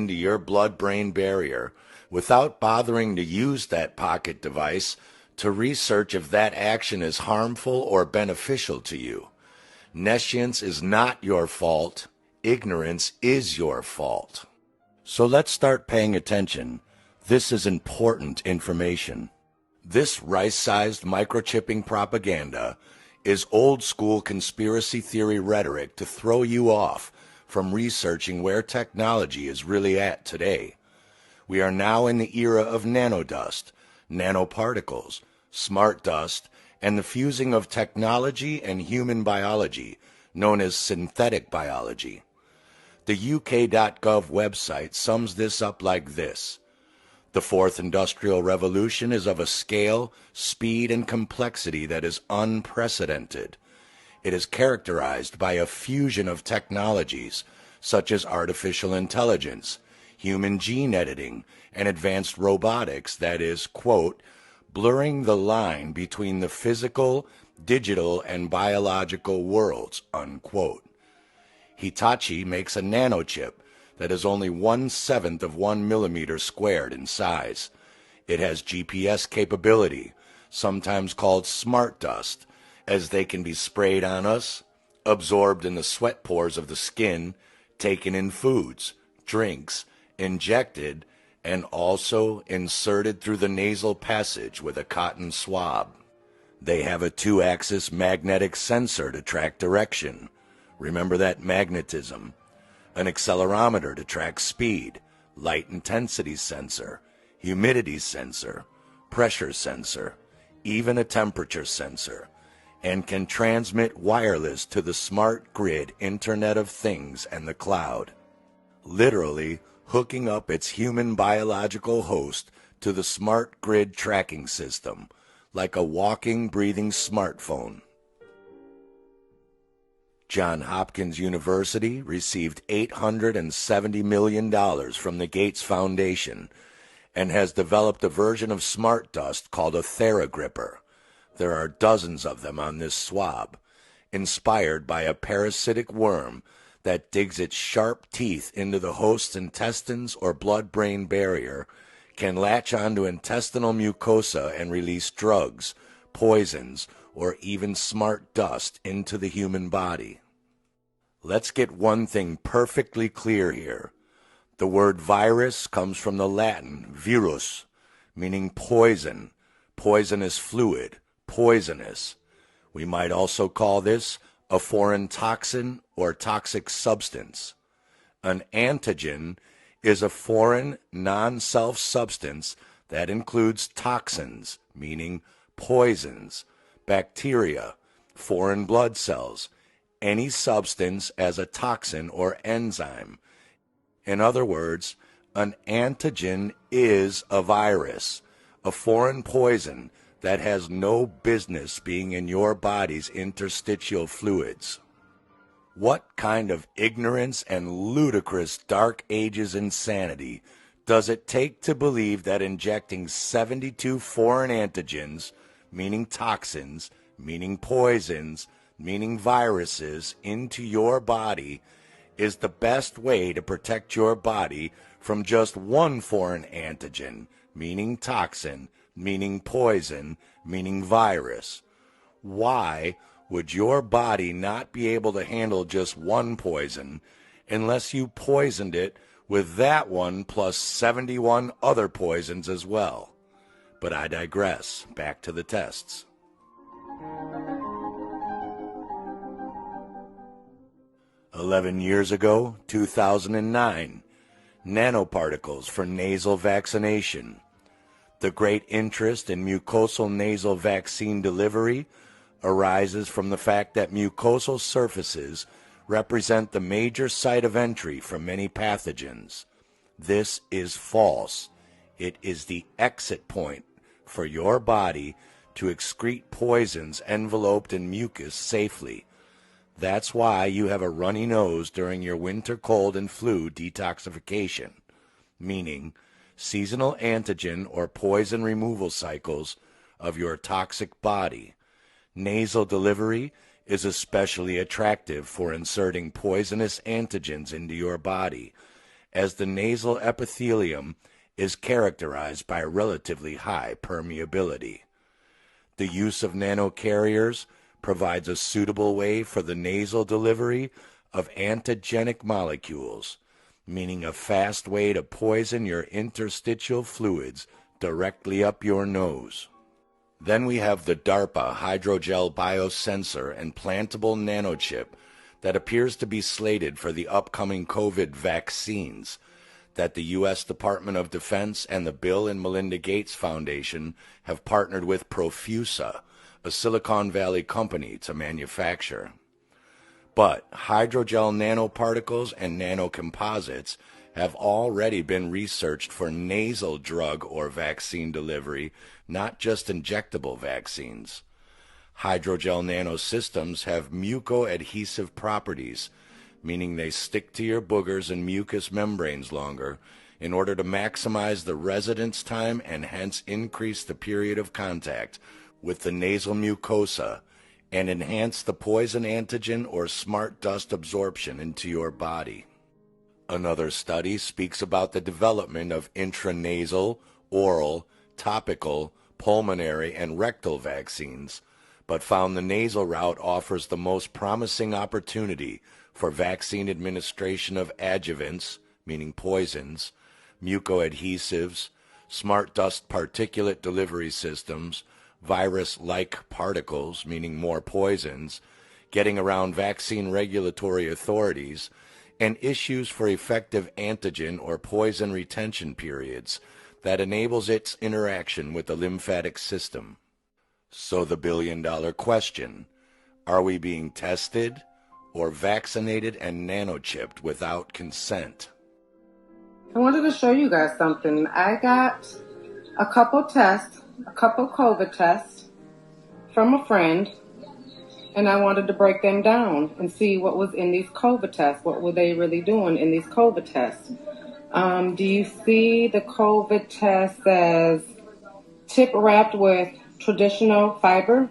into your blood-brain barrier without bothering to use that pocket device to research if that action is harmful or beneficial to you. Nescience is not your fault. Ignorance is your fault. So let's start paying attention. This is important information. This rice-sized microchipping propaganda is old-school conspiracy theory rhetoric to throw you off from researching where technology is really at today. We are now in the era of nanodust, nanoparticles, smart dust, and the fusing of technology and human biology, known as synthetic biology. The UK.gov website sums this up like this. The fourth industrial revolution is of a scale, speed, and complexity that is unprecedented. It is characterized by a fusion of technologies such as artificial intelligence, human gene editing, and advanced robotics that is, quote, blurring the line between the physical, digital, and biological worlds, unquote. Hitachi makes a nanochip that is only 1/7 of 1 millimeter squared in size. It has GPS capability, sometimes called smart dust, as they can be sprayed on us, absorbed in the sweat pores of the skin, taken in foods, drinks, injected, and also inserted through the nasal passage with a cotton swab. They have a 2-axis magnetic sensor to track direction. Remember that magnetism. An accelerometer to track speed, light intensity sensor, humidity sensor, pressure sensor, even a temperature sensor, and can transmit wireless to the smart grid Internet of Things and the cloud, literally hooking up its human biological host to the smart grid tracking system, like a walking, breathing smartphone. Johns Hopkins University received $870 million from the Gates Foundation and has developed a version of smart dust called a TheraGripper. There are dozens of them on this swab, inspired by a parasitic worm that digs its sharp teeth into the host's intestines or blood-brain barrier, can latch onto intestinal mucosa and release drugs, poisons, or even smart dust into the human body. Let's get one thing perfectly clear here. The word virus comes from the Latin virus, meaning poison, poisonous fluid, poisonous. We might also call this a foreign toxin or toxic substance. An antigen is a foreign, non-self substance that includes toxins, meaning poisons, bacteria, foreign blood cells, any substance as a toxin or enzyme. In other words, an antigen is a virus, a foreign poison that has no business being in your body's interstitial fluids. What kind of ignorance and ludicrous Dark Ages insanity does it take to believe that injecting 72 foreign antigens, meaning toxins, meaning poisons, meaning viruses, into your body is the best way to protect your body from just one foreign antigen, meaning toxin, meaning poison, meaning virus? Why would your body not be able to handle just one poison unless you poisoned it with that one plus 71 other poisons as well? But I digress. Back to the tests. "11 years ago, 2009, nanoparticles for nasal vaccination. The great interest in mucosal nasal vaccine delivery arises from the fact that mucosal surfaces represent the major site of entry for many pathogens. This is false. It is the exit point for your body to excrete poisons enveloped in mucus safely. That's why you have a runny nose during your winter cold and flu detoxification, meaning seasonal antigen or poison removal cycles of your toxic body. Nasal delivery is especially attractive for inserting poisonous antigens into your body, as the nasal epithelium is characterized by relatively high permeability. The use of nanocarriers provides a suitable way for the nasal delivery of antigenic molecules, meaning a fast way to poison your interstitial fluids directly up your nose. Then we have the DARPA hydrogel biosensor and plantable nanochip that appears to be slated for the upcoming COVID vaccines that the U.S. Department of Defense and the Bill and Melinda Gates Foundation have partnered with Profusa, a Silicon Valley company, to manufacture. But hydrogel nanoparticles and nanocomposites have already been researched for nasal drug or vaccine delivery, not just injectable vaccines. Hydrogel nanosystems have mucoadhesive properties, meaning they stick to your boogers and mucous membranes longer in order to maximize the residence time and hence increase the period of contact with the nasal mucosa and enhance the poison antigen or smart dust absorption into your body. Another study speaks about the development of intranasal, oral, topical, pulmonary, and rectal vaccines, but found the nasal route offers the most promising opportunity for vaccine administration of adjuvants, meaning poisons, mucoadhesives, smart dust particulate delivery systems, virus-like particles, meaning more poisons, getting around vaccine regulatory authorities, and issues for effective antigen or poison retention periods that enables its interaction with the lymphatic system. So the billion-dollar question, are we being tested or vaccinated and nanochipped without consent? I wanted to show you guys something. I got a couple COVID tests from a friend, and I wanted to break them down and see what was in these COVID tests. What were they really doing in these COVID tests? Do you see the COVID test as tip wrapped with traditional fiber?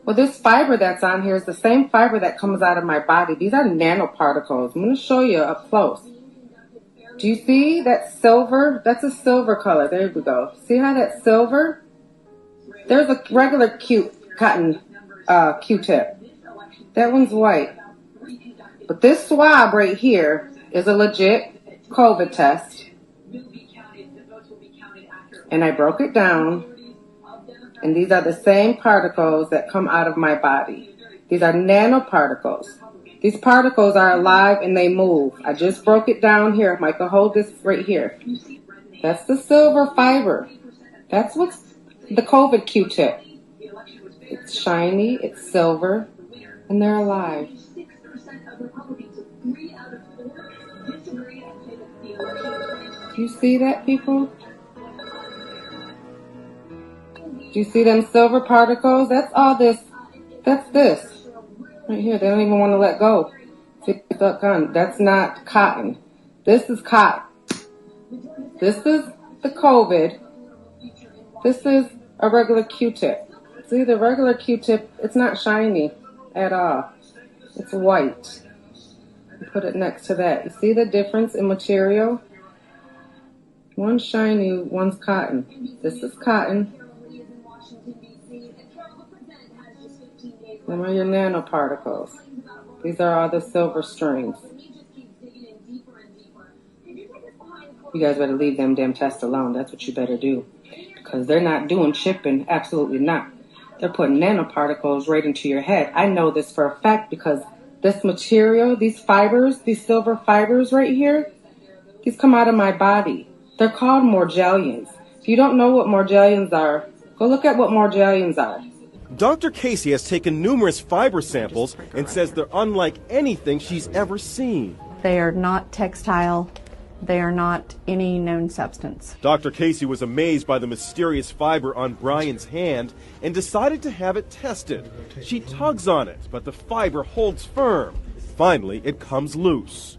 Well, this fiber that's on here is the same fiber that comes out of my body. These are nanoparticles. I'm going to show you up close. Do you see that silver? That's a silver color. There we go. See how that's silver? There's a regular cotton Q-tip. That one's white. But this swab right here is a legit COVID test. And I broke it down. And these are the same particles that come out of my body. These are nanoparticles. These particles are alive and they move. I just broke it down here. Michael, hold this right here. That's the silver fiber. That's what's the COVID Q-tip. It's shiny, it's silver, and they're alive. Do you see that, people? Do you see them silver particles? That's all this. That's this. Right here. They don't even want to let go. See that gun? That's not cotton. This is cotton. This is the COVID. This is a regular Q-tip. See, the regular Q-tip, it's not shiny at all. It's white. Put it next to that. You see the difference in material? One's shiny, one's cotton. This is cotton. Them are your nanoparticles. These are all the silver strings. You guys better leave them damn tests alone. That's what you better do. Because they're not doing chipping. Absolutely not. They're putting nanoparticles right into your head. I know this for a fact because this material, these fibers, these silver fibers right here, these come out of my body. They're called morgellons. If you don't know what morgellons are, go look at what morgellons are. Dr. Casey has taken numerous fiber samples and says they're unlike anything she's ever seen. They are not textile. They are not any known substance. Dr. Casey was amazed by the mysterious fiber on Brian's hand and decided to have it tested. She tugs on it, but the fiber holds firm. Finally, it comes loose.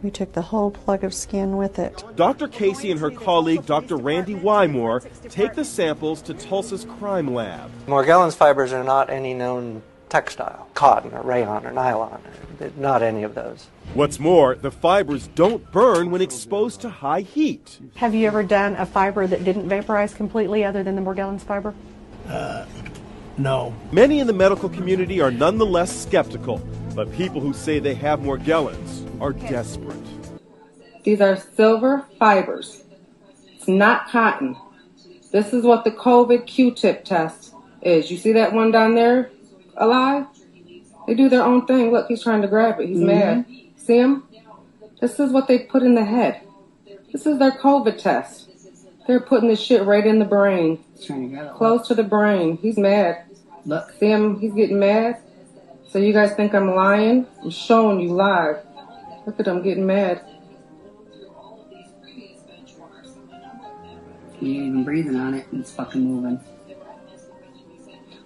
We took the whole plug of skin with it. Dr. Casey and her colleague, Dr. Randy Wymore, take the samples to Tulsa's crime lab. Morgellons fibers are not any known textile, cotton or rayon or nylon. Not any of those. What's more, the fibers don't burn when exposed to high heat. Have you ever done a fiber that didn't vaporize completely other than the Morgellons fiber? No. Many in the medical community are nonetheless skeptical, but people who say they have Morgellons are desperate. These are silver fibers. It's not cotton. This is what the COVID Q-tip test is. You see that one down there alive? They do their own thing. Look, he's trying to grab it. He's mad. See him? This is what they put in the head. This is their COVID test. They're putting this shit right in the brain. Close to the brain. He's mad. Look. See him? He's getting mad. So you guys think I'm lying? I'm showing you live. Look at him getting mad. He ain't even breathing on it, and it's fucking moving.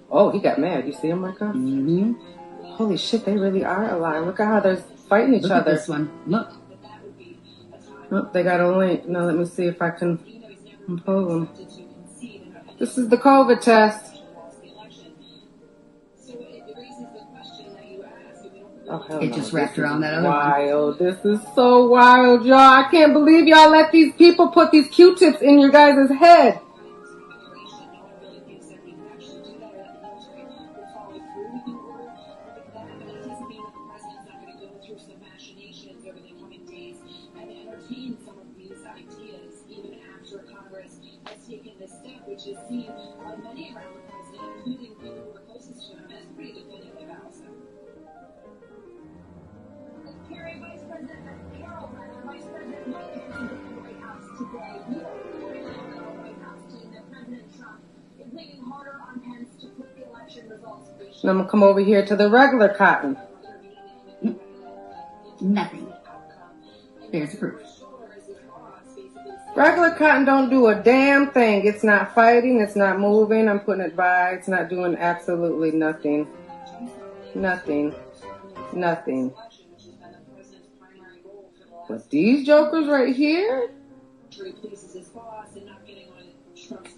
Oh, he got mad. You see him, Micah? Mm-hmm. Holy shit, they really are alive. Look at how they're fighting each other. Look at this one. Look. Oh, they got a link. Now let me see if I can pull them. This is the COVID test. Oh, hell It just wrapped around that other one. Wild. This is so wild, y'all. I can't believe y'all let these people put these Q-tips in your guys' head. Now I'm going to come over here to the regular cotton. Nothing. There's proof. Regular cotton don't do a damn thing. It's not fighting. It's not moving. I'm putting it by. It's not doing absolutely nothing. Nothing. Nothing. But these jokers right here. Replaces his boss and not getting on Trump's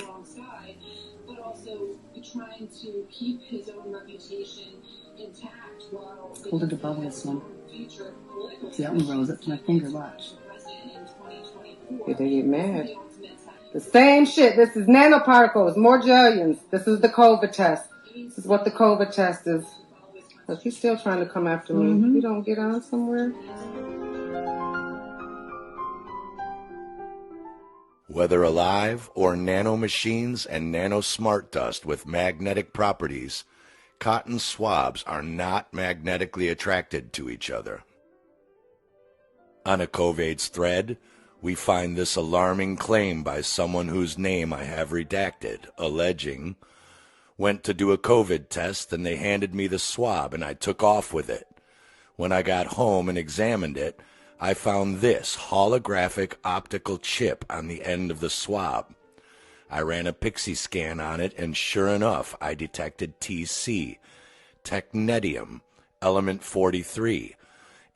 wrong side, but also trying to keep his own reputation intact while Hold it above this one. See, that one rose up to my finger. Watch. Yeah, they get mad. The same shit. This is nanoparticles, Morgellons. This is the COVID test. This is what the COVID test is. Look, he's still trying to come after me. Mm-hmm. You don't get on somewhere. Whether alive or nano machines and nano smart dust with magnetic properties, cotton swabs are not magnetically attracted to each other. On a COVID's thread, we find this alarming claim by someone whose name I have redacted, alleging, went to do a COVID test and they handed me the swab and I took off with it. When I got home and examined it, I found this holographic optical chip on the end of the swab. I ran a Pixie scan on it, and sure enough, I detected TC, technetium, element 43,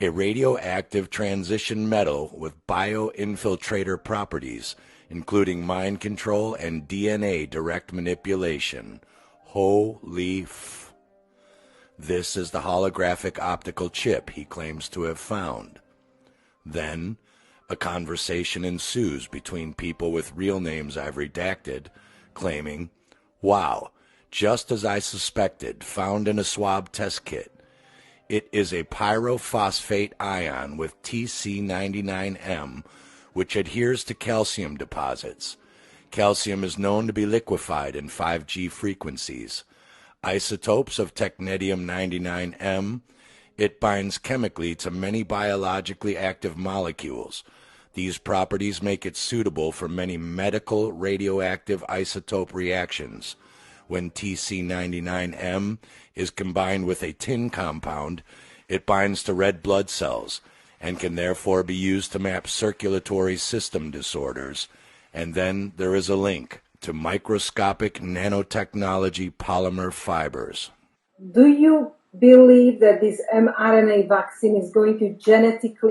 a radioactive transition metal with bioinfiltrator properties, including mind control and DNA direct manipulation. Holy f. This is the holographic optical chip he claims to have found. Then, a conversation ensues between people with real names I've redacted, claiming, wow, just as I suspected, found in a swab test kit. It is a pyrophosphate ion with TC99M, which adheres to calcium deposits. Calcium is known to be liquefied in 5G frequencies. Isotopes of technetium-99M, it binds chemically to many biologically active molecules. These properties make it suitable for many medical radioactive isotope reactions. When TC99M is combined with a tin compound, it binds to red blood cells and can therefore be used to map circulatory system disorders. And then there is a link to microscopic nanotechnology polymer fibers. Do you believe that this mRNA vaccine is going to genetically